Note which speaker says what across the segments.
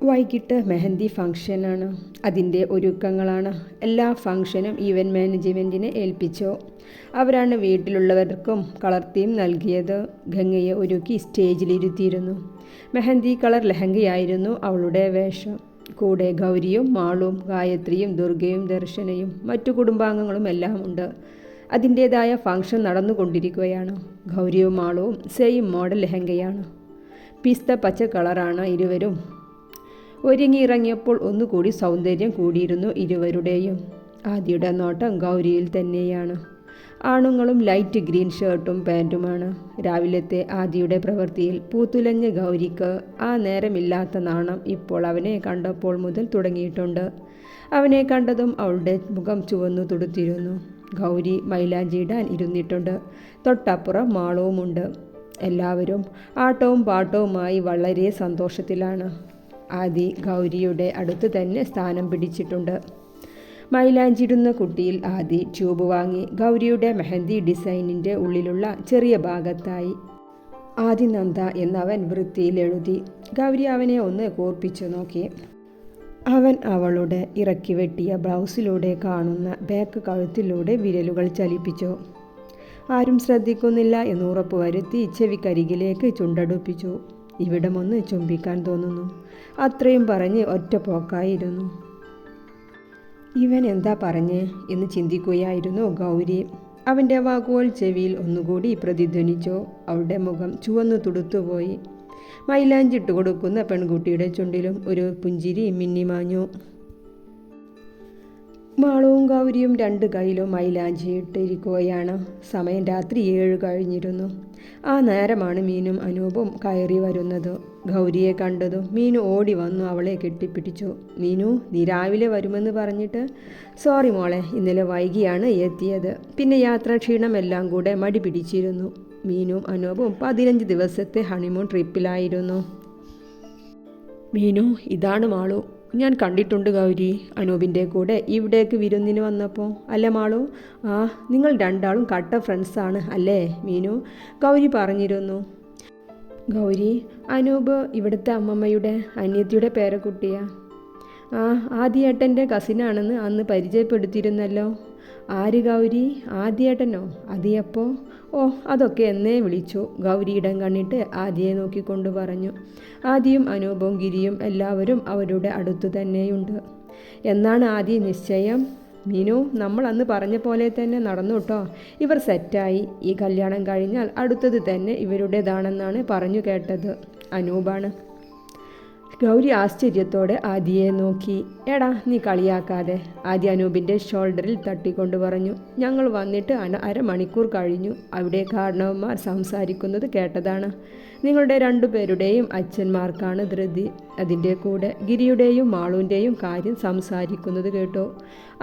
Speaker 1: വൈകിട്ട് മെഹന്തി ഫംഗ്ഷനാണ്. അതിൻ്റെ ഒരുക്കങ്ങളാണ്. എല്ലാ ഫംഗ്ഷനും ഈവൻറ്റ് മാനേജ്മെൻറ്റിനെ ഏൽപ്പിച്ചു. അവരാണ് വീട്ടിലുള്ളവർക്കും കളർ തീം നൽകിയത്. ഗംഗയെ ഒരുക്കി സ്റ്റേജിലിരുത്തിയിരുന്നു. മെഹന്തി കളർ ലെഹങ്കയായിരുന്നു അവളുടെ വേഷം. കൂടെ ഗൗരിയും മാളും ഗായത്രിയും ദുർഗയും ദർശനയും മറ്റു കുടുംബാംഗങ്ങളും എല്ലാം ഉണ്ട്. അതിൻ്റേതായ ഫംഗ്ഷൻ നടന്നുകൊണ്ടിരിക്കുകയാണ്. ഗൗരിയും മാളുവും സെയിം മോഡൽ ലെഹങ്കയാണ്. പിസ്ത പച്ച കളറാണ് ഇരുവരും. ഒരുങ്ങിയിറങ്ങിയപ്പോൾ ഒന്നുകൂടി സൗന്ദര്യം കൂടിയിരുന്നു ഇരുവരുടെയും. ആദിയുടെ നോട്ടം ഗൗരിയിൽ തന്നെയാണ്. ആണുങ്ങളും ലൈറ്റ് ഗ്രീൻ ഷർട്ടും പാൻറ്റുമാണ്. രാവിലത്തെ ആദിയുടെ പ്രവൃത്തിയിൽ പൂത്തുലഞ്ഞ ഗൗരിക്ക് ആ നേരമില്ലാത്ത നാണം ഇപ്പോൾ അവനെ കണ്ടപ്പോൾ മുതൽ തുടങ്ങിയിട്ടുണ്ട്. അവനെ കണ്ടതും അവളുടെ മുഖം ചുവന്നു തുടുത്തിരുന്നു. ഗൗരി മൈലാഞ്ചിയിടാൻ ഇരുന്നിട്ടുണ്ട്. തൊട്ടപ്പുറം മാളവുമുണ്ട്. എല്ലാവരും ആട്ടവും പാട്ടവുമായി വളരെ സന്തോഷത്തിലാണ്. ആദി ഗൗരിയുടെ അടുത്ത് തന്നെ സ്ഥാനം പിടിച്ചിട്ടുണ്ട്. മൈലാഞ്ചിടുന്ന കുട്ടിയിൽ ആദി ട്യൂബ് വാങ്ങി ഗൗരിയുടെ മെഹന്തി ഡിസൈനിൻ്റെ ഉള്ളിലുള്ള ചെറിയ ഭാഗത്തായി ആദിനന്ദ എന്നവൻ വൃത്തിയിൽ എഴുതി. ഗൗരി അവനെ ഒന്ന് കോർപ്പിച്ചു നോക്കി. അവൻ അവളുടെ ഇറക്കി വെട്ടിയ ബ്ലൗസിലൂടെ കാണുന്ന ബാക്ക് കഴുത്തിലൂടെ വിരലുകൾ ചലിപ്പിച്ചു. ആരും ശ്രദ്ധിക്കുന്നില്ല എന്ന് ഉറപ്പുവരുത്തി ചെവിക്കരികിലേക്ക് ചുണ്ടടുപ്പിച്ചു. ഇവിടമൊന്ന് ചുംബിക്കാൻ തോന്നുന്നു. അത്രയും പറഞ്ഞ് ഒറ്റ പോക്കായിരുന്നു. ഇവൻ എന്താ പറഞ്ഞ് എന്ന് ചിന്തിക്കുകയായിരുന്നു ഗൗരി. അവൻ്റെ വാക്കുകൾ ചെവിയിൽ ഒന്നുകൂടി പ്രതിധ്വനിച്ചു. അവളുടെ മുഖം ചുവന്നു തുടുത്തുപോയി. മൈലാഞ്ചിട്ട് കൊടുക്കുന്ന പെൺകുട്ടിയുടെ ചുണ്ടിലും ഒരു പുഞ്ചിരി മിന്നിമാഞ്ഞു. മാളവും ഗൗരിയും രണ്ട് കൈയിലും മൈലാഞ്ചിയിട്ടിരിക്കുകയാണ്. സമയം രാത്രി 7 കഴിഞ്ഞിരുന്നു. ആ നേരമാണ് മീനും അനൂപും കയറി വരുന്നത്. ഗൗരിയെ കണ്ടതും മീനു ഓടി വന്നു അവളെ കെട്ടിപ്പിടിച്ചു. മീനു, നീ രാവിലെ വരുമെന്ന് പറഞ്ഞിട്ട്? സോറി മോളെ, ഇന്നലെ വൈകിയാണ് എത്തിയത്. പിന്നെ യാത്രാക്ഷീണമെല്ലാം കൂടെ മടി പിടിച്ചിരുന്നു. മീനും അനൂപും 15 ദിവസത്തെ ഹണിമൂൺ ട്രിപ്പിലായിരുന്നു. മീനു, ഇതാണ് മാളു. ഞാൻ കണ്ടിട്ടുണ്ട് ഗൗരി, അനൂപിൻ്റെ കൂടെ ഇവിടേക്ക് വിരുന്നിന് വന്നപ്പോൾ. അല്ലേ മാളു? ആ, നിങ്ങൾ രണ്ടാളും കട്ട ഫ്രണ്ട്സാണ് അല്ലേ മീനു? ഗൗരി പറഞ്ഞിരുന്നു. ഗൗരി, അനൂപ് ഇവിടുത്തെ അമ്മമ്മയുടെ അനിയത്തിയുടെ പേരക്കുട്ടിയാ. ആ, ആദിയേട്ടൻ്റെ കസിനാണെന്ന് അന്ന് പരിചയപ്പെടുത്തിയിരുന്നല്ലോ. ആര് ഗൗരി? ആദിയേട്ടനോ? അതിയപ്പോൾ? ഓ, അതൊക്കെ എന്നേ വിളിച്ചു. ഗൗരി ഇടം കണ്ണിട്ട് ആദിയെ നോക്കിക്കൊണ്ട് പറഞ്ഞു. ആദിയും അനൂപും ഗിരിയും എല്ലാവരും അവരുടെ അടുത്തു തന്നെയുണ്ട്. എന്നാണ് ആദി നിശ്ചയം? മീനു, നമ്മൾ അന്ന് പറഞ്ഞ പോലെ തന്നെ നടന്നു കേട്ടോ. ഇവർ സെറ്റായി. ഈ കല്യാണം കഴിഞ്ഞാൽ അടുത്തത് തന്നെ ഇവരുടേതാണെന്നാണ് പറഞ്ഞു കേട്ടത്. അനൂപാണ്. ഗൗരി ആശ്ചര്യത്തോടെ ആദിയെ നോക്കി. എടാ, നീ കളിയാക്കാതെ. ആദി അനൂപിൻ്റെ ഷോൾഡറിൽ തട്ടിക്കൊണ്ട് പറഞ്ഞു. ഞങ്ങൾ വന്നിട്ട് അരമണിക്കൂർ കഴിഞ്ഞു. അവിടെ കാരണവന്മാർ സംസാരിക്കുന്നത് കേട്ടതാണ്. നിങ്ങളുടെ രണ്ടുപേരുടെയും അച്ഛന്മാർക്കാണ് ധൃതി. അതിൻ്റെ കൂടെ ഗിരിയുടെയും മാളുവിൻ്റെയും കാര്യം സംസാരിക്കുന്നത് കേട്ടു.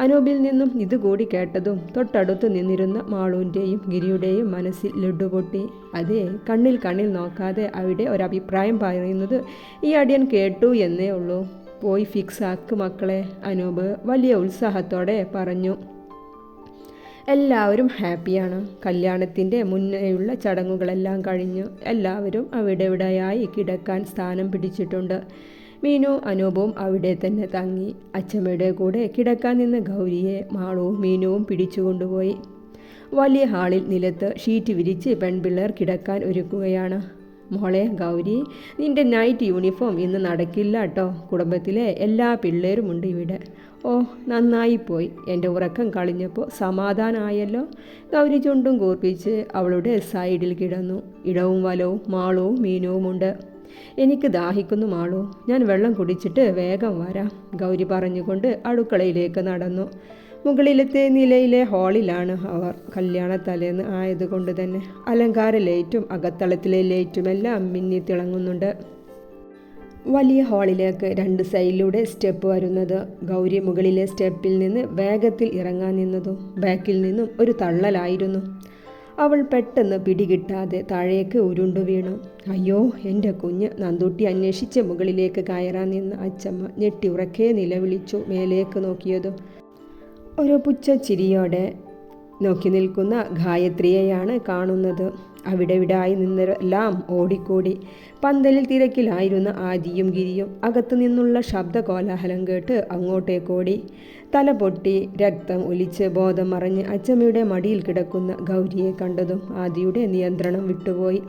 Speaker 1: അനൂപിൽ നിന്നും ഇതുകൂടി കേട്ടതും തൊട്ടടുത്ത് നിന്നിരുന്ന മാളുവിൻ്റെയും ഗിരിയുടെയും മനസ്സിൽ ലഡ്ഡു പൊട്ടി. അതെ, കണ്ണിൽ കണ്ണിൽ നോക്കാതെ അവിടെ ഒരഭിപ്രായം പറയുന്നത് ഈ അടിയൻ കേട്ടു എന്നേ ഉള്ളൂ. പോയി ഫിക്സ് ആക്ക് മക്കളെ, അനൂപ് വലിയ ഉത്സാഹത്തോടെ പറഞ്ഞു. എല്ലാവരും ഹാപ്പിയാണ്. കല്യാണത്തിൻ്റെ മുന്നേയുള്ള ചടങ്ങുകളെല്ലാം കഴിഞ്ഞു. എല്ലാവരും അവിടെയായി കിടക്കാൻ സ്ഥാനം പിടിച്ചിട്ടുണ്ട്. മീനു അനൂപും അവിടെ തന്നെ തങ്ങി. അച്ചമ്മയുടെ കൂടെ കിടക്കാൻ നിന്ന ഗൗരിയെ മാളുവും മീനുവും പിടിച്ചുകൊണ്ടുപോയി. വലിയ ഹാളിൽ നിലത്ത് ഷീറ്റ് വിരിച്ച് പെൺപിള്ളേർ കിടക്കാൻ ഒരുക്കുകയാണ്. മോളെ ഗൗരി, നിൻ്റെ നൈറ്റ് യൂണിഫോം ഇന്ന് നടക്കില്ല കേട്ടോ. കുടുംബത്തിലെ എല്ലാ പിള്ളേരുമുണ്ട് ഇവിടെ. ഓ, നന്നായിപ്പോയി. എൻ്റെ ഉറക്കം കളഞ്ഞപ്പോൾ സമാധാനമായല്ലോ. ഗൗരി ചുണ്ടും കൂർപ്പിച്ച് അവളുടെ സൈഡിൽ കിടന്നു. ഇടവും വലവും മാളവും മീനുവുമുണ്ട്. എനിക്ക് ദാഹിക്കുന്നു മാളു, ഞാൻ വെള്ളം കുടിച്ചിട്ട് വേഗം വരാം, ഗൗരി പറഞ്ഞുകൊണ്ട് അടുക്കളയിലേക്ക് നടന്നു. മുകളിലത്തെ നിലയിലെ ഹാളിലാണ് അവർ. കല്യാണ തലേന്ന് ആയതുകൊണ്ട് തന്നെ അലങ്കാര ലൈറ്റും അകത്തളത്തിലെ ലൈറ്റുമെല്ലാം മിന്നി തിളങ്ങുന്നുണ്ട്. വലിയ ഹാളിലേക്ക് 2 സൈഡിലൂടെ സ്റ്റെപ്പ് വരുന്നത്. ഗൗരി മുകളിലെ സ്റ്റെപ്പിൽ നിന്ന് വേഗത്തിൽ ഇറങ്ങാൻ നിന്നതും ബാക്കിൽ നിന്നും ഒരു തള്ളലായിരുന്നു. അവൾ പെട്ടെന്ന് പിടികിട്ടാതെ താഴേക്ക് ഉരുണ്ടു വീണു. അയ്യോ എൻ്റെ കുഞ്ഞ്, നന്ദൂട്ടി അന്വേഷിച്ച് മുകളിലേക്ക് കയറാൻ നിന്ന അച്ചമ്മ ഞെട്ടി ഉറക്കെ നിലവിളിച്ചു. മേലേക്ക് നോക്കിയതും ഒരു പുച്ഛച്ചിരിയോടെ നോക്കി നിൽക്കുന്ന ഗായത്രിയെയാണ് കാണുന്നത്. അവിടെ ഇവിടായി നിന്നെല്ലാം ഓടിക്കൂടി. പന്തലിൽ തിരക്കിലായിരുന്ന ആദിയും ഗിരിയും അകത്തു നിന്നുള്ള ശബ്ദ കോലാഹലം കേട്ട് അങ്ങോട്ടേക്കോടി. തല പൊട്ടി രക്തം ഒലിച്ച് ബോധം മറഞ്ഞ് അച്ചമ്മയുടെ മടിയിൽ കിടക്കുന്ന ഗൗരിയെ കണ്ടതും ആദിയുടെ നിയന്ത്രണം വിട്ടുപോയി.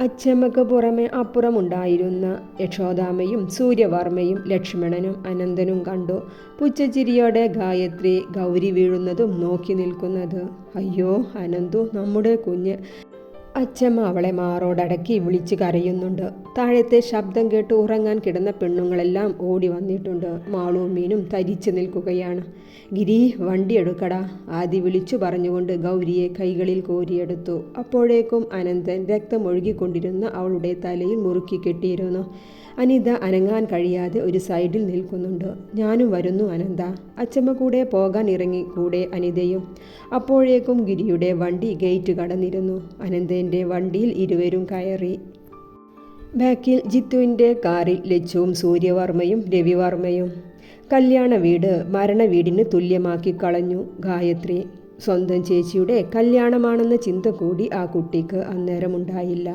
Speaker 1: അച്ചമ്മക്ക് പുറമെ അപ്പുറമുണ്ടായിരുന്ന യശോദാമ്മയും സൂര്യവർമ്മയും ലക്ഷ്മണനും അനന്തനും കണ്ടു. പുച്ഛച്ചിരിയോടെ ഗായത്രി ഗൗരി വീഴുന്നതും നോക്കി നിൽക്കുന്നത്. അയ്യോ അനന്തു, നമ്മുടെ കുഞ്ഞ്! അച്ചമ്മ അവളെ മാറോടടക്കി വിളിച്ച് കരയുന്നുണ്ട്. താഴത്തെ ശബ്ദം കേട്ട് ഉറങ്ങാൻ കിടന്ന പെണ്ണുങ്ങളെല്ലാം ഓടി വന്നിട്ടുണ്ട്. മാളും മീനും തരിച്ചു നിൽക്കുകയാണ്. ഗിരി, വണ്ടി എടുക്കടാ, ആദി വിളിച്ചു പറഞ്ഞുകൊണ്ട് ഗൗരിയെ കൈകളിൽ കോരിയെടുത്തു. അപ്പോഴേക്കും അനന്തൻ രക്തമൊഴുകിക്കൊണ്ടിരുന്ന അവളുടെ തലയിൽ മുറുക്കി കെട്ടിയിരുന്നു. അനിത അനങ്ങാൻ കഴിയാതെ ഒരു സൈഡിൽ നിൽക്കുന്നുണ്ട്. ഞാനും വരുന്നു അനന്ത. അച്ചമ്മ കൂടെ പോകാൻ ഇറങ്ങി കൂടെ അനിതയും. അപ്പോഴേക്കും ഗിരിയുടെ വണ്ടി ഗേറ്റ് കടന്നിരുന്നു. അനന്തൻ്റെ വണ്ടിയിൽ ഇരുവരും കയറി. ബാക്കിൽ ജിത്തുവിൻ്റെ കാറിൽ ലച്ചുവും സൂര്യവർമ്മയും രവിവർമ്മയും. കല്യാണ വീട് മരണവീടിന് തുല്യമാക്കി കളഞ്ഞു ഗായത്രി. സ്വന്തം ചേച്ചിയുടെ കല്യാണമാണെന്ന ചിന്ത കൂടി ആ കുട്ടിക്ക് അന്നേരമുണ്ടായില്ല.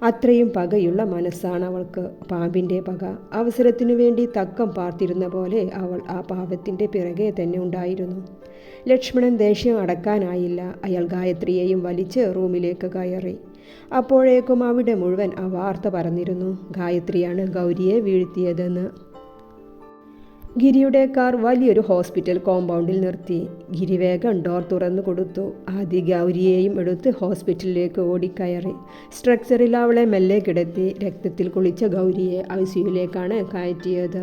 Speaker 1: അത്രയും പകയുള്ള മനസ്സാണ് അവൾക്ക്. പാമ്പിൻ്റെ പക. അവസരത്തിനു വേണ്ടി തക്കം പാർത്തിരുന്ന പോലെ അവൾ ആ പാപത്തിൻ്റെ പിറകെ തന്നെ ഉണ്ടായിരുന്നു. ലക്ഷ്മണൻ ദേഷ്യം അടക്കാനായില്ല. അയാൾ ഗായത്രിയെയും വലിച്ച് റൂമിലേക്ക് കയറി. അപ്പോഴേക്കും അവിടെ മുഴുവൻ ആ വാർത്ത പറഞ്ഞിരുന്നു. ഗായത്രിയാണ് ഗൗരിയെ വീഴ്ത്തിയതെന്ന്. ഗിരിയുടെ കാർ വലിയൊരു ഹോസ്പിറ്റൽ കോമ്പൗണ്ടിൽ നിർത്തി. ഗിരി വേഗം ഡോർ തുറന്നു കൊടുത്തു. ആദ്യ ഗൗരിയെയും എടുത്ത് ഹോസ്പിറ്റലിലേക്ക് ഓടിക്കയറി. സ്ട്രക്ചറിൽ അവളെ മെല്ലെ കിടത്തി രക്തത്തിൽ കുളിച്ച ഗൗരിയെ ഐസിയുയിലേക്കാണ് കയറ്റിയത്.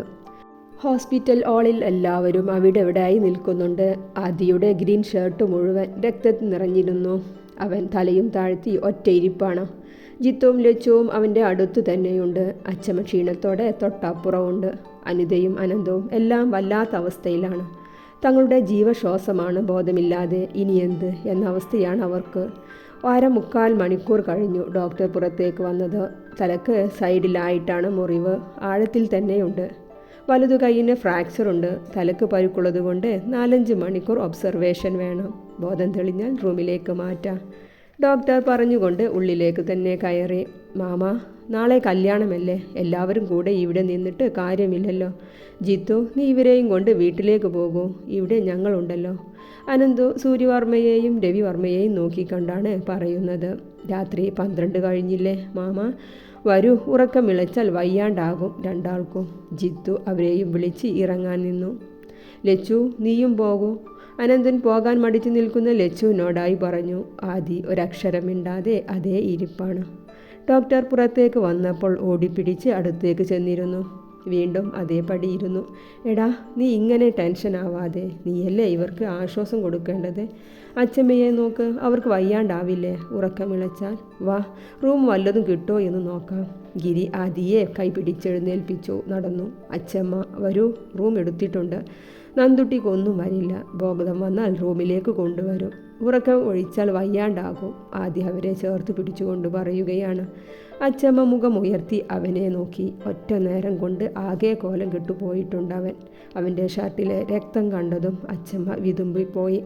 Speaker 1: ഹോസ്പിറ്റൽ ഹാളിൽ എല്ലാവരും അവിടെ എവിടെയായി നിൽക്കുന്നുണ്ട്. ആദിയുടെ ഗ്രീൻ ഷർട്ട് മുഴുവൻ രക്തത്തിൽ നിറഞ്ഞിരുന്നു. അവൻ തലയും താഴ്ത്തി ഒറ്റയിരിപ്പാണ്. ജിത്തുവും ലച്ചുവും അവൻ്റെ അടുത്തു തന്നെയുണ്ട്. അച്ചമ്മ ക്ഷീണത്തോടെ തൊട്ടപ്പുറമുണ്ട്. അനിതയും അനന്തവും എല്ലാം വല്ലാത്ത അവസ്ഥയിലാണ്. തങ്ങളുടെ ജീവശ്വാസമാണ് ബോധമില്ലാതെ. ഇനി എന്ത് എന്ന അവസ്ഥയാണ് അവർക്ക്. 1.25 മണിക്കൂർ കഴിഞ്ഞു ഡോക്ടർ പുറത്തേക്ക് വന്നത്. തലക്ക് സൈഡിലായിട്ടാണ് മുറിവ്. ആഴത്തിൽ തന്നെയുണ്ട്. വലതു കൈയിന് ഫ്രാക്ചറുണ്ട്. തലക്ക് പരുക്കുള്ളതുകൊണ്ട് 4-5 മണിക്കൂർ ഒബ്സർവേഷൻ വേണം. ബോധം തെളിഞ്ഞാൽ റൂമിലേക്ക് മാറ്റാം, ഡോക്ടർ പറഞ്ഞുകൊണ്ട് ഉള്ളിലേക്ക് തന്നെ കയറി. മാമ, നാളെ കല്യാണമല്ലേ? എല്ലാവരും കൂടെ ഇവിടെ നിന്നിട്ട് കാര്യമില്ലല്ലോ. ജിത്തു, നീ ഇവരെയും കൊണ്ട് വീട്ടിലേക്ക് പോകൂ. ഇവിടെ ഞങ്ങളുണ്ടല്ലോ. അനന്തു സൂര്യവർമ്മയെയും രവിവർമ്മയെയും നോക്കിക്കണ്ടാണ് പറയുന്നത്. രാത്രി 12 കഴിഞ്ഞില്ലേ മാമ? വരൂ, ഉറക്കം വിളച്ചാൽ വയ്യാണ്ടാകും രണ്ടാൾക്കും. ജിത്തു അവരെയും വിളിച്ച് ഇറങ്ങാൻ നിന്നു. ലച്ചു, നീയും പോകൂ. അനന്തൻ പോകാൻ മടിച്ചു നിൽക്കുന്ന ലച്ചുവിനോടായി പറഞ്ഞു. ആദി ഒരക്ഷരം മിണ്ടാതെ അതേ ഇരിപ്പാണ്. ഡോക്ടർ പുറത്തേക്ക് വന്നപ്പോൾ ഓടിപ്പിടിച്ച് അടുത്തേക്ക് ചെന്നിരുന്നു. വീണ്ടും അതേപടി ഇരുന്നു. എടാ, നീ ഇങ്ങനെ ടെൻഷൻ ആവാതെ. നീയല്ലേ ഇവർക്ക് ആശ്വാസം കൊടുക്കേണ്ടത്. അച്ചമ്മയെ നോക്ക്, അവർക്ക് വയ്യാണ്ടാവില്ലേ ഉറക്കമിളച്ചാൽ. വാ, റൂം വല്ലതും കിട്ടോ എന്ന് നോക്കാം. ഗിരി ആദിയെ കൈപിടിച്ചെഴുന്നേൽപ്പിച്ചു നടന്നു. അച്ചമ്മ, വരൂ, റൂം എടുത്തിട്ടുണ്ട്. നന്ദുട്ടിക്കൊന്നും വരില്ല. ബോധം വന്നാൽ റൂമിലേക്ക് കൊണ്ടുവരും. ഉറക്കം ഒഴിച്ചാൽ വയ്യാണ്ടാകും. ആദ്യം അവരെ ചേർത്ത് പിടിച്ചുകൊണ്ട് പറയുകയാണ്. അച്ചമ്മ മുഖമുയർത്തി അവനെ നോക്കി. ഒറ്റ നേരം കൊണ്ട് ആകെ കോലം കെട്ടുപോയിട്ടുണ്ടവൻ. അവൻ്റെ ഷർട്ടിലെ രക്തം കണ്ടതും അച്ചമ്മ വിതുമ്പിപ്പോയി.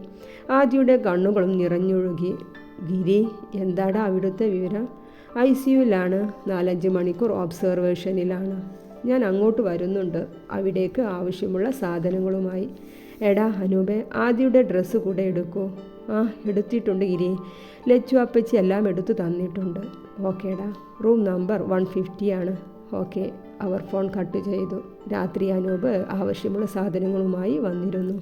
Speaker 1: ആദ്യയുടെ കണ്ണുകളും നിറഞ്ഞൊഴുകി. ഗിരി, എന്താടാ അവിടുത്തെ വിവരം? ICUവിലാണ്. 4-5 മണിക്കൂർ ഒബ്സർവേഷനിലാണ്. ഞാൻ അങ്ങോട്ട് വരുന്നുണ്ട്, അവിടേക്ക് ആവശ്യമുള്ള സാധനങ്ങളുമായി. എടാ അനൂപേ, ആദ്യയുടെ ഡ്രസ്സ് കൂടെ എടുക്കൂ. ആ, എടുത്തിട്ടുണ്ട് ഗിരി. ലച്ചു അപ്പച്ചി എല്ലാം എടുത്തു തന്നിട്ടുണ്ട്. ഓക്കേടാ. റൂം നമ്പർ 150 ആണ്. ഓക്കെ. അവർ ഫോൺ കട്ട് ചെയ്തു. രാത്രി അനൂപ് ആവശ്യമുള്ള സാധനങ്ങളുമായി വന്നിരുന്നു.